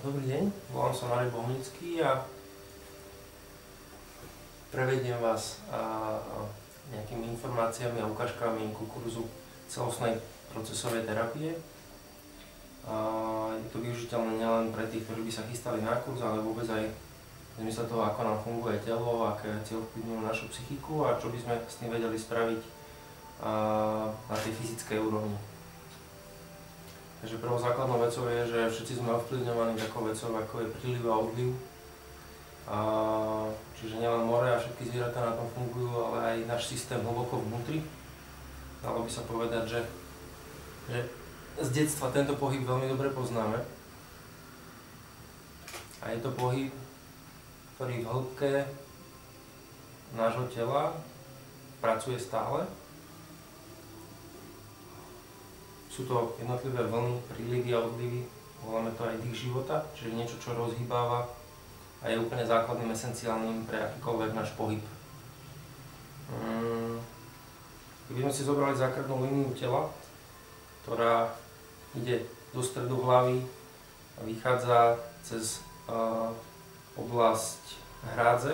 Dobrý deň, volám sa Marek Bohunický a prevediem vás nejakými informáciami a ukážkami ku kurzu celostnej procesovej terapie. Je to využiteľné nielen pre tých, ktorí by sa chystali na kurz, ale vôbec aj v zmysle toho, ako nám funguje telo, aké veci ovplyvňujú našu psychiku a čo by sme s tým vedeli spraviť na tej fyzickej úrovni. Takže prvou základnou vecou je, že všetci sme ovplyvňovaní takou vecou, ako je príliv a odliv. Čiže nielen more a všetky zvieratá na tom fungujú, ale aj náš systém hlboko vnútri. Dalo by sa povedať, že z detstva tento pohyb veľmi dobre poznáme. A je to pohyb, ktorý v hĺbke nášho tela pracuje stále. Sú to jednotlivé vlny, prílivy a odlivy, voláme to aj dých života, čiže niečo, čo rozhýbáva a je úplne základným, esenciálnym pre akýkoľvek náš pohyb. Keby sme si zobrali základnú líniu tela, ktorá ide do stredu hlavy a vychádza cez oblasť hrádze,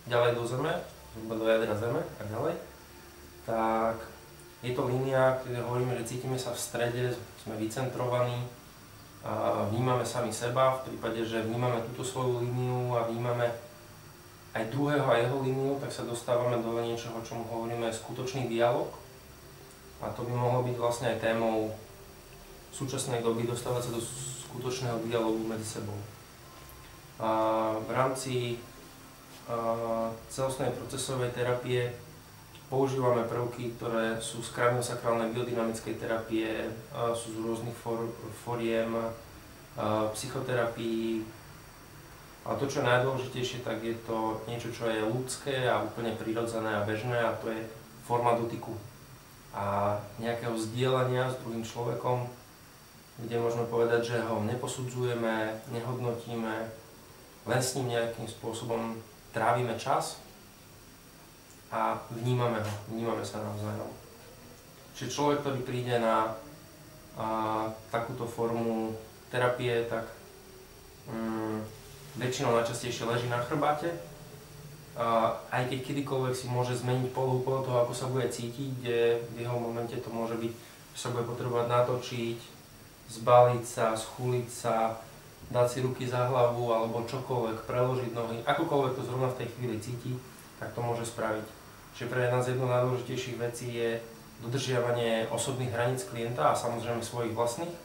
ďalej do zeme, do jadra zeme a ďalej, tak je to línia, kde hovoríme, že cítime sa v strede, sme vycentrovaní, vnímame sami seba, v prípade, že vnímame túto svoju líniu a vnímame aj druhého a jeho líniu, tak sa dostávame do niečoho, čomu hovoríme skutočný dialog. A to by mohlo byť vlastne aj témou súčasnej doby, dostávať sa do skutočného dialogu medzi sebou. V rámci celostnej procesovej terapie používame prvky, ktoré sú z kraniosakrálnej biodynamickej terapie, sú z rôznych foriem psychoterapii. A to, čo je najdôležitejšie, tak je to niečo, čo je ľudské a úplne prirodzené a bežné, a to je forma dotyku a nejakého zdieľania s druhým človekom, kde môžeme povedať, že ho neposudzujeme, nehodnotíme, len s ním nejakým spôsobom trávime čas a vnímame ho, vnímame sa navzájom. Čiže človek, ktorý príde na takúto formu terapie, tak väčšinou najčastejšie leží na chrbáte. Aj keď kedykoľvek si môže zmeniť polohu podľa toho, ako sa bude cítiť, kde v jeho momente to môže byť, že sa bude potrebovať natočiť, zbaliť sa, schúliť sa, dať si ruky za hlavu alebo čokoľvek, preložiť nohy, akokoľvek to zrovna v tej chvíli cíti, tak to môže spraviť. Čiže pre nás jednou z najdôležitejších vecí je dodržiavanie osobných hraníc klienta a samozrejme svojich vlastných.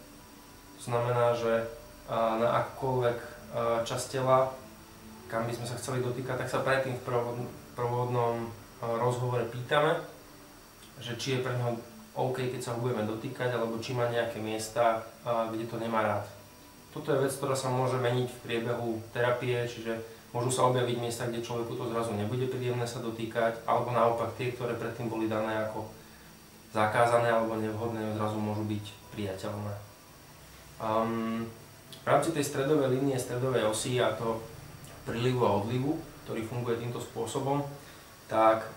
To znamená, že na akúkoľvek časť tela, kam by sme sa chceli dotýkať, tak sa predtým v prôvodnom rozhovore pýtame, že či je pre neho OK, keď sa ho budeme dotýkať, alebo či má nejaké miesta, kde to nemá rád. Toto je vec, ktorá sa môže meniť v priebehu terapie, čiže môžu sa objaviť miesta, kde človeku to zrazu nebude príjemné sa dotýkať, alebo naopak tie, ktoré predtým boli dané ako zakázané alebo nevhodné, zrazu môžu byť priateľné. V rámci tej stredovej línie, stredovej osy a to prílivu a odlivu, ktorý funguje týmto spôsobom, tak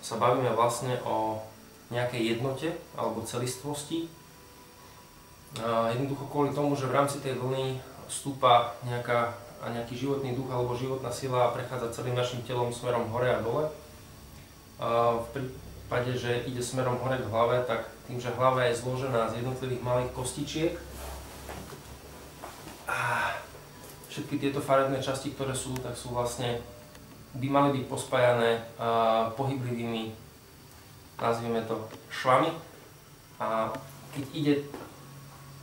sa bavíme vlastne o nejakej jednote alebo celistvosti. Jednoducho kvôli tomu, že v rámci tej vlny vstúpa nejaký životný duch alebo životná sila a prechádza celým našim telom smerom hore a dole. V prípade, že ide smerom hore k hlave, tak tým, že hlava je zložená z jednotlivých malých kostičiek, a všetky tieto farebné časti, ktoré sú, tak sú vlastne, by mali byť pospájané pohyblivými, nazvime to, švami. A keď ide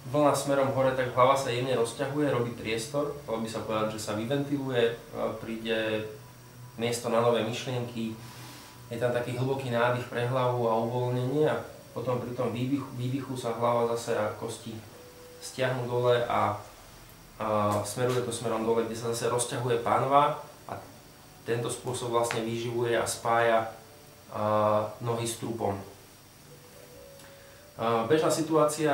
vlna smerom hore, tak hlava sa jemne rozťahuje, robí priestor, dalo by sa povedať, že sa vyventiluje, príde miesto na nové myšlienky, je tam taký hlboký nádych pre hlavu a uvoľnenie a potom pri tom výdychu sa hlava zase a kosti stiahnu dole a smeruje to smerom dole, kde sa zase rozťahuje pánva a tento spôsob vlastne vyživuje a spája nohy s trupom. Bežná situácia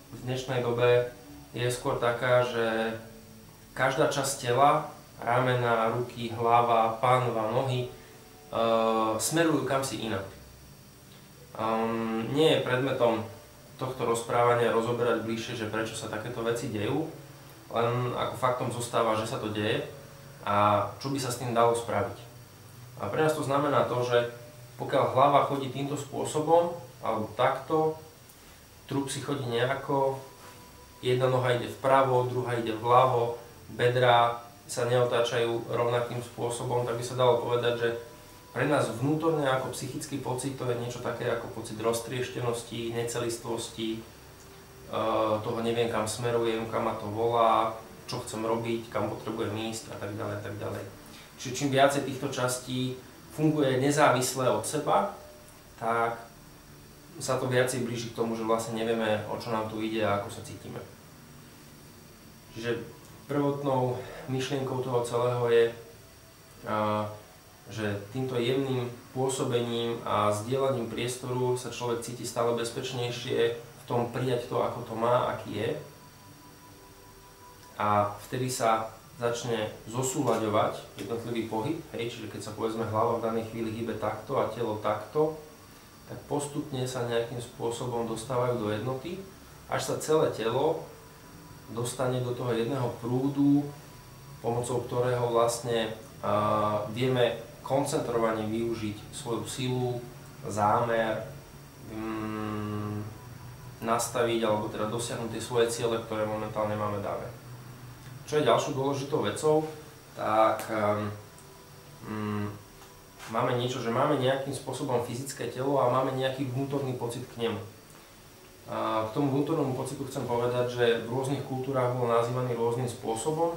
v dnešnej dobe je skôr taká, že každá časť tela, ramena, ruky, hlava, pánva, nohy smerujú kamsi inak. Nie je predmetom tohto rozprávania rozoberať bližšie, že prečo sa takéto veci dejú, len ako faktom zostáva, že sa to deje a čo by sa s tým dalo spraviť. A pre nás to znamená to, že pokiaľ hlava chodí týmto spôsobom, alebo takto, trup si chodí nejako, jedna noha ide vpravo, druhá ide vľavo, bedrá sa neotáčajú rovnakým spôsobom, tak by sa dalo povedať, že pre nás vnútorne ako psychický pocit to je niečo také ako pocit roztrieštenosti, necelistvosti, toho neviem kam smerujem, kam ma to volá, čo chcem robiť, kam potrebujem ísť a tak ďalej a tak ďalej. Čiže čím viacej týchto častí funguje nezávisle od seba, tak sa to viacej blíži k tomu, že vlastne nevieme, o čo nám tu ide a ako sa cítime. Čiže prvotnou myšlienkou toho celého je, že týmto jemným pôsobením a zdieľaním priestoru sa človek cíti stále bezpečnejšie v tom prijať to, ako to má, aký je. A vtedy sa začne zosúľaďovať jednotlivý pohyb, hej, čiže keď sa povedzme hlava v danej chvíli hýbe takto a telo takto, tak postupne sa nejakým spôsobom dostávajú do jednoty, až sa celé telo dostane do toho jedného prúdu, pomocou ktorého vlastne vieme koncentrovane využiť svoju silu, zámer, nastaviť alebo teda dosiahnuť tie svoje ciele, ktoré momentálne máme dané. Čo je ďalšou dôležitou vecou, tak máme niečo, že máme nejakým spôsobom fyzické telo a máme nejaký vnútorný pocit k nemu. K tomu vnútornému pocitu chcem povedať, že v rôznych kultúrach bol nazývaný rôznym spôsobom.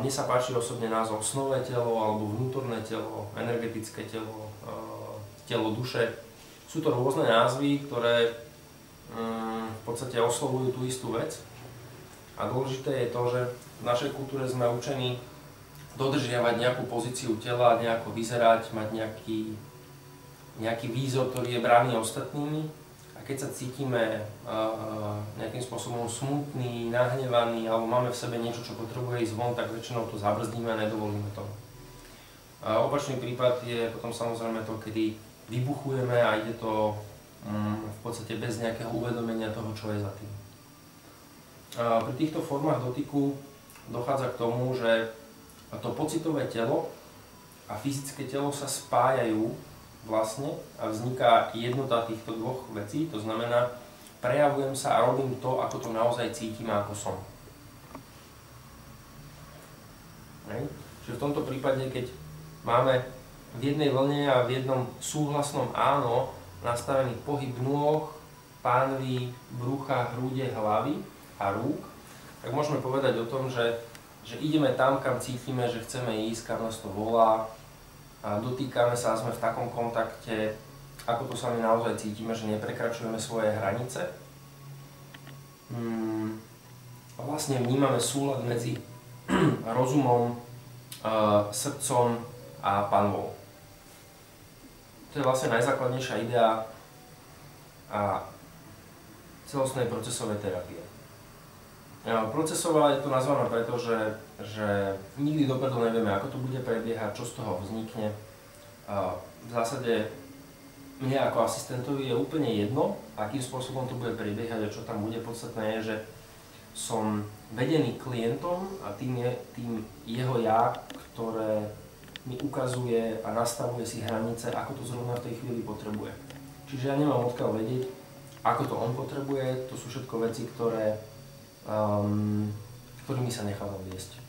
Mne sa páči osobne názov snové telo alebo vnútorné telo, energetické telo, telo duše. Sú to rôzne názvy, ktoré v podstate oslovujú tú istú vec. A dôležité je to, že v našej kultúre sme učení dodržiavať nejakú pozíciu tela, nejako vyzerať, mať nejaký výzor, ktorý je braný ostatnými. A keď sa cítime nejakým spôsobom smutný, nahnevaný alebo máme v sebe niečo, čo potrebuje ísť von, tak väčšinou to zabrzdíme a nedovolíme to. Opačný prípad je potom samozrejme to, kedy vybuchujeme a ide to v podstate bez nejakého uvedomenia toho, čo je za tým. Pri týchto formách dotyku dochádza k tomu, že to pocitové telo a fyzické telo sa spájajú vlastne a vzniká jednota týchto dvoch vecí, to znamená, prejavujem sa a robím to, ako to naozaj cítim a ako som. Čiže v tomto prípade, keď máme v jednej vlne a v jednom súhlasnom áno nastavený pohyb nôh, pánví, brucha, hrude, hlavy a rúk, tak môžeme povedať o tom, že ideme tam, kam cítime, že chceme ísť, kam nás to volá, a dotýkame sa a sme v takom kontakte, ako to sami naozaj cítime, že neprekračujeme svoje hranice. A vlastne vnímame súlad medzi rozumom, srdcom a panvou. To je vlastne najzákladnejšia idea a celostnej procesovej terapie. Procesová je to nazvané preto, že nikdy dopredu nevieme, ako to bude prebiehať, čo z toho vznikne. V zásade mne ako asistentovi je úplne jedno, akým spôsobom to bude prebiehať a čo tam bude. Podstatné je, že som vedený klientom a tým jeho ja, ktoré mi ukazuje a nastavuje si hranice, ako to zrovna v tej chvíli potrebuje. Čiže ja nemám odkiaľ vedieť, ako to on potrebuje, to sú všetko veci, ktorými sa nechávam viesť.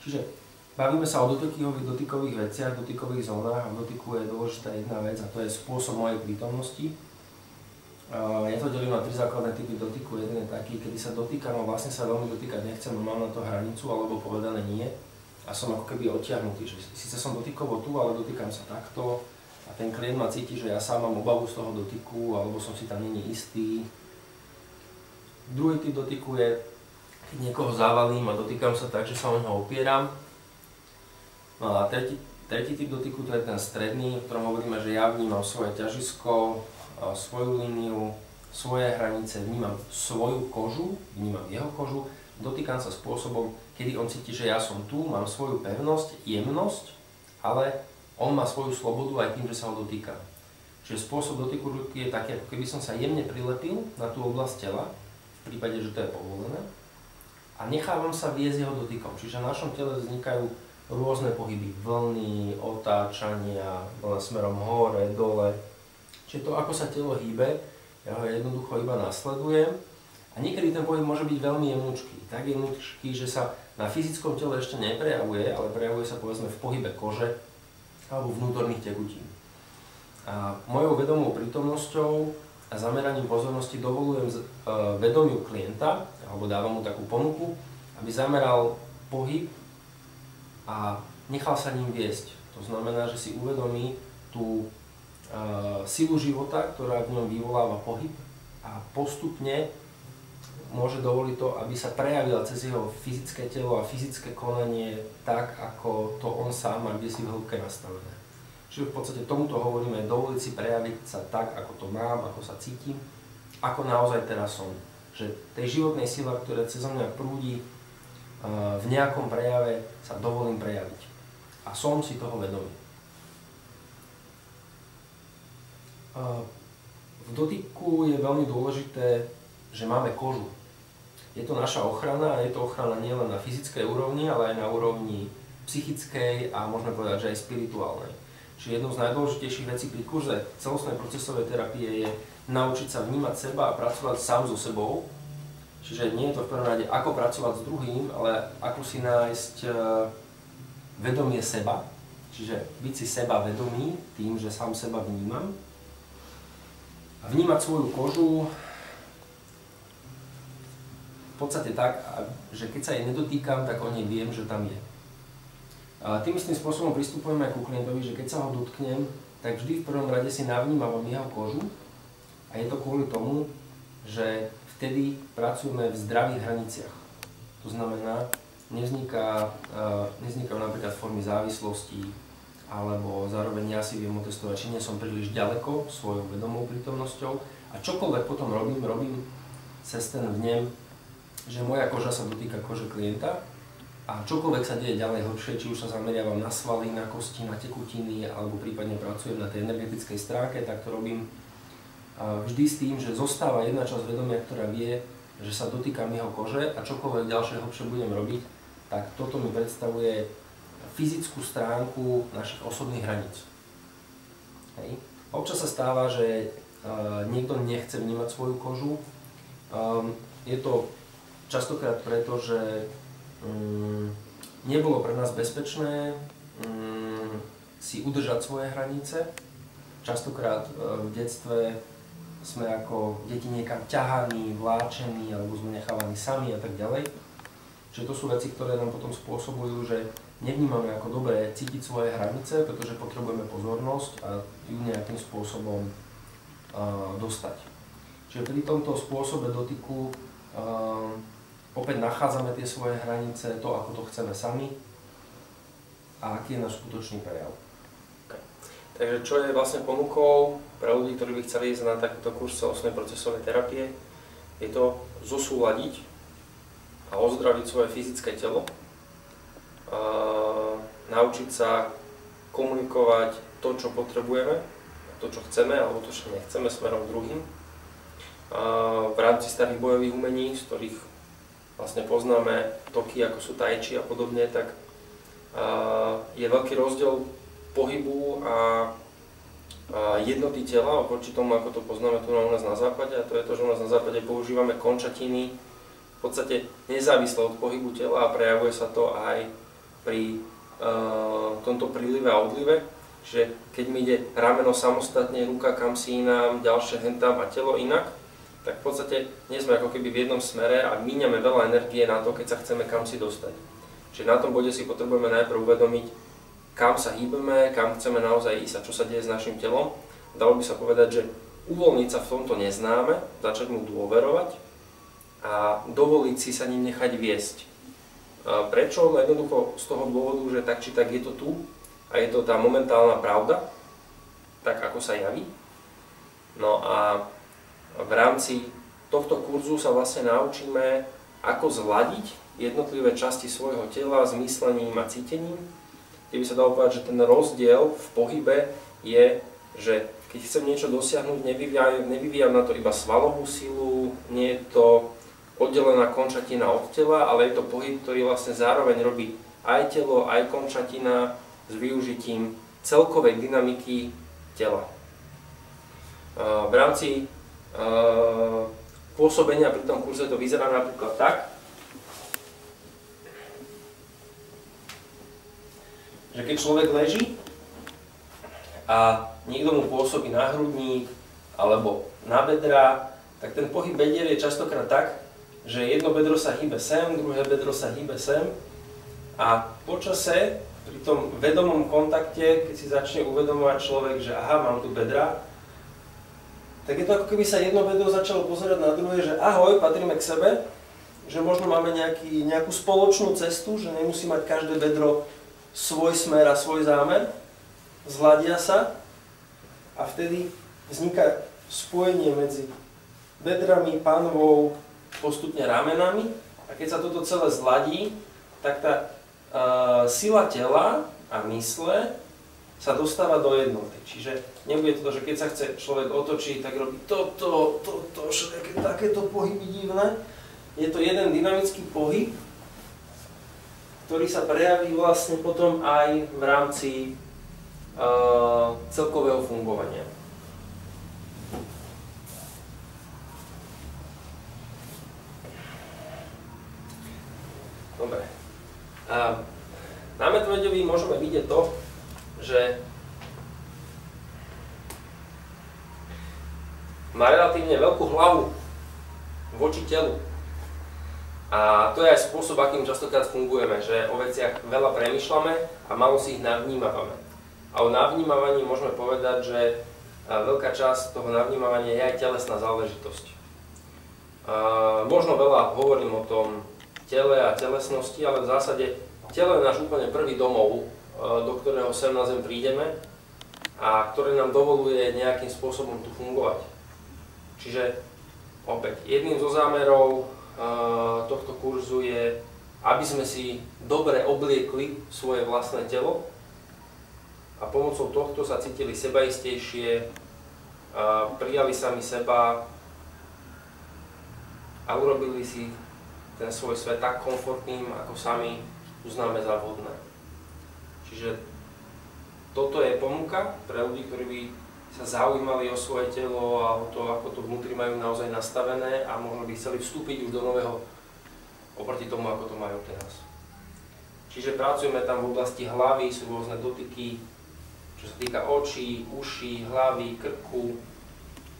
Čiže bavíme sa o dotykových veciach, dotykových zónach a v dotyku je dôležitá jedna vec a to je spôsob mojej prítomnosti. Ja to delím na 3 základné typy dotyku. Jeden je taký, kedy sa dotýkam, no vlastne sa veľmi dotýkať nechcem, mám na to hranicu alebo povedané nie a som ako keby odtiahnutý, že síce som dotykovo tu, ale dotýkam sa takto. A ten klient ma cíti, že ja sám mám obavu z toho dotyku, alebo som si tam není istý. Druhý typ dotyku je, keď niekoho zavalím a dotýkam sa tak, že sa o neho opieram. No a tretí typ dotyku to je ten stredný, v ktorom hovoríme, že ja vnímam svoje ťažisko, svoju líniu, svoje hranice, vnímam svoju kožu, vnímam jeho kožu, dotýkam sa spôsobom, kedy on cíti, že ja som tu, mám svoju pevnosť, jemnosť, ale on má svoju slobodu aj tým, že sa ho dotýka. Čiže spôsob dotyku ruky je taký, ako keby som sa jemne prilepil na tú oblasť tela, v prípade, že to je povolené, a nechávam sa viesť jeho dotykom. Čiže na našom tele vznikajú rôzne pohyby, vlny, otáčania, vlna smerom hore, dole. Čiže to, ako sa telo hýbe, ja ho jednoducho iba nasledujem. A niekedy ten pohyb môže byť veľmi jemnučký. Tak jemnučký, že sa na fyzickom tele ešte neprejavuje, ale prejavuje sa povedzme v pohybe kože alebo vnútorných tekutín. A mojou vedomou prítomnosťou a zameraním pozornosti dovolujem vedomiu klienta, alebo dávam mu takú ponuku, aby zameral pohyb a nechal sa ním viesť. To znamená, že si uvedomí tú silu života, ktorá v ňom vyvoláva pohyb a postupne môže dovoliť to, aby sa prejavila cez jeho fyzické telo a fyzické konanie tak, ako to on sám má kde si v hĺbke nastavené. Čiže v podstate tomuto hovoríme dovoliť si prejaviť sa tak, ako to mám, ako sa cítim, ako naozaj teraz som. Že tej životnej sile, ktorá cez mňa prúdi v nejakom prejave, sa dovolím prejaviť. A som si toho vedomý. V dotyku je veľmi dôležité, že máme kožu. Je to naša ochrana a je to ochrana nielen na fyzickej úrovni, ale aj na úrovni psychickej a môžeme povedať, že aj spirituálnej. Čiže jednou z najdôležitejších vecí pri kurze celostnej procesovej terapie je naučiť sa vnímať seba a pracovať sám so sebou. Čiže nie je to v prvom rade ako pracovať s druhým, ale ako si nájsť vedomie seba. Čiže byť si seba vedomý tým, že sám seba vnímam. A vnímať svoju kožu v podstate tak, že keď sa jej nedotýkam, tak o nej viem, že tam je. A tým istým spôsobom pristupujeme aj ku klientovi, že keď sa ho dotknem, tak vždy v prvom rade si navnímavam jeho kožu a je to kvôli tomu, že vtedy pracujeme v zdravých hraniciach. To znamená, nevznikajú napríklad formy závislosti, alebo zároveň ja si viem otestovať, či nie som príliš ďaleko svojou vedomou prítomnosťou a čokoľvek potom robím cez ten vnem, že moja koža sa dotýka kože klienta. A čokoľvek sa deje ďalej horšie, či už sa zameriavam na svaly, na kosti, na tekutiny, alebo prípadne pracujem na tej energetickej stránke, tak to robím vždy s tým, že zostáva jedna časť vedomia, ktorá vie, že sa dotýkam jeho kože a čokoľvek ďalšie hlbšie budem robiť, tak toto mi predstavuje fyzickú stránku našich osobných hraníc. Hej. Občas sa stáva, že niekto nechce vnímať svoju kožu. Je to častokrát preto, že nebolo pre nás bezpečné si udržať svoje hranice. Častokrát v detstve sme ako deti niekam ťahaní, vláčení alebo sme nechávaní sami a tak ďalej. Čiže to sú veci, ktoré nám potom spôsobujú, že nevnímame ako dobre cítiť svoje hranice, pretože potrebujeme pozornosť a ju nejakým spôsobom dostať. Čiže pri tomto spôsobe dotyku opäť nachádzame tie svoje hranice, to ako to chceme sami a aký je náš skutočný prejav. Okay. Takže čo je vlastne ponukou pre ľudí, ktorí by chceli ísť na takýto kurz celostnej procesovej terapie, je to zosúladiť a ozdraviť svoje fyzické telo, naučiť sa komunikovať to, čo potrebujeme, to, čo chceme alebo to, čo nechceme smerom k druhým. V rámci starých bojových umení, z ktorých vlastne poznáme toky, ako sú tai chi a podobne, tak je veľký rozdiel pohybu a jednoty tela oproti tomu, ako to poznáme tu u nás na západe, a to je to, že u nás na západe používame končatiny v podstate nezávisle od pohybu tela a prejavuje sa to aj pri tomto prílive a odlive. Čiže keď mi ide rameno samostatne, ruka kam si inám, ďalšie hentam a telo inak, tak v podstate nie sme ako keby v jednom smere a míňame veľa energie na to, keď sa chceme kam si dostať. Čiže na tom bode si potrebujeme najprv uvedomiť, kam sa hýbeme, kam chceme naozaj ísť a čo sa deje s našim telom. Dalo by sa povedať, že uvoľniť sa v tomto neznáme, začať mu dôverovať a dovoliť si sa ním nechať viesť. Prečo? No jednoducho z toho dôvodu, že tak či tak je to tu a je to tá momentálna pravda, tak ako sa javí. No a v rámci tohto kurzu sa vlastne naučíme, ako zladiť jednotlivé časti svojho tela s myslením a cítením, kde by sa dalo povedať, že ten rozdiel v pohybe je, že keď chcem niečo dosiahnuť, nevyvíjam na to iba svalovú silu, nie je to oddelená končatina od tela, ale je to pohyb, ktorý vlastne zároveň robí aj telo, aj končatina s využitím celkovej dynamiky tela. V rámci pôsobenia pri tom kurze to vyzerá napríklad tak, že keď človek leží a niekto mu pôsobí na hrudník alebo na bedra, tak ten pohyb bedier je častokrát tak, že jedno bedro sa hýbe sem, druhé bedro sa hýbe sem a po čase, pri tom vedomom kontakte, keď si začne uvedomovať človek, že aha, mám tu bedra, tak je to ako keby sa jedno bedro začalo pozerať na druhé, že ahoj, patríme k sebe, že možno máme nejakú spoločnú cestu, že nemusí mať každé bedro svoj smer a svoj zámer, zladia sa a vtedy vzniká spojenie medzi bedrami, pánvou, postupne ramenami a keď sa toto celé zladí, tak tá sila tela a mysle sa dostáva do jednoty. Čiže nebude to, že keď sa chce človek otočiť, tak robí toto, všetky takéto pohyby divné. Je to jeden dynamický pohyb, ktorý sa prejaví vlastne potom aj v rámci celkového fungovania. Dobre. Na medveďovi môžeme vidieť to, že má relatívne veľkú hlavu voči telu. A to je aj spôsob, akým častokrát fungujeme, že o veciach veľa premýšľame a málo si ich navnímavame. A o navnímavaní môžeme povedať, že veľká časť toho navnímavania je aj telesná záležitosť. Možno veľa hovorím o tom tele a telesnosti, ale v zásade telo je náš úplne prvý domov, do ktorého sem na zem prídeme a ktoré nám dovoluje nejakým spôsobom tu fungovať. Čiže opäť, jedným zo zámerov tohto kurzu je, aby sme si dobre obliekli svoje vlastné telo a pomocou tohto sa cítili sebaistejšie, prijali sami seba a urobili si ten svoj svet tak komfortným, ako sami uznáme za vhodné. Čiže toto je ponuka pre ľudí, ktorí by sa zaujímali o svoje telo a o to, ako to vnútri majú naozaj nastavené a možno by chceli vstúpiť už do nového oproti tomu, ako to majú teraz. Čiže pracujeme tam v oblasti hlavy, sú rôzne dotyky, čo sa týka očí, uší, hlavy, krku,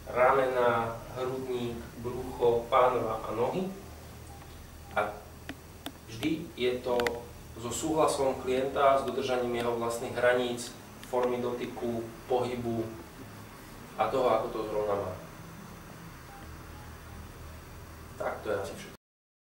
ramena, hrudník, brucho, pánva a nohy. A vždy je to so súhlasom klienta, s dodržaním jeho vlastných hraníc, formy dotyku, pohybu a toho, ako to zrovna má. Tak to je asi všetko.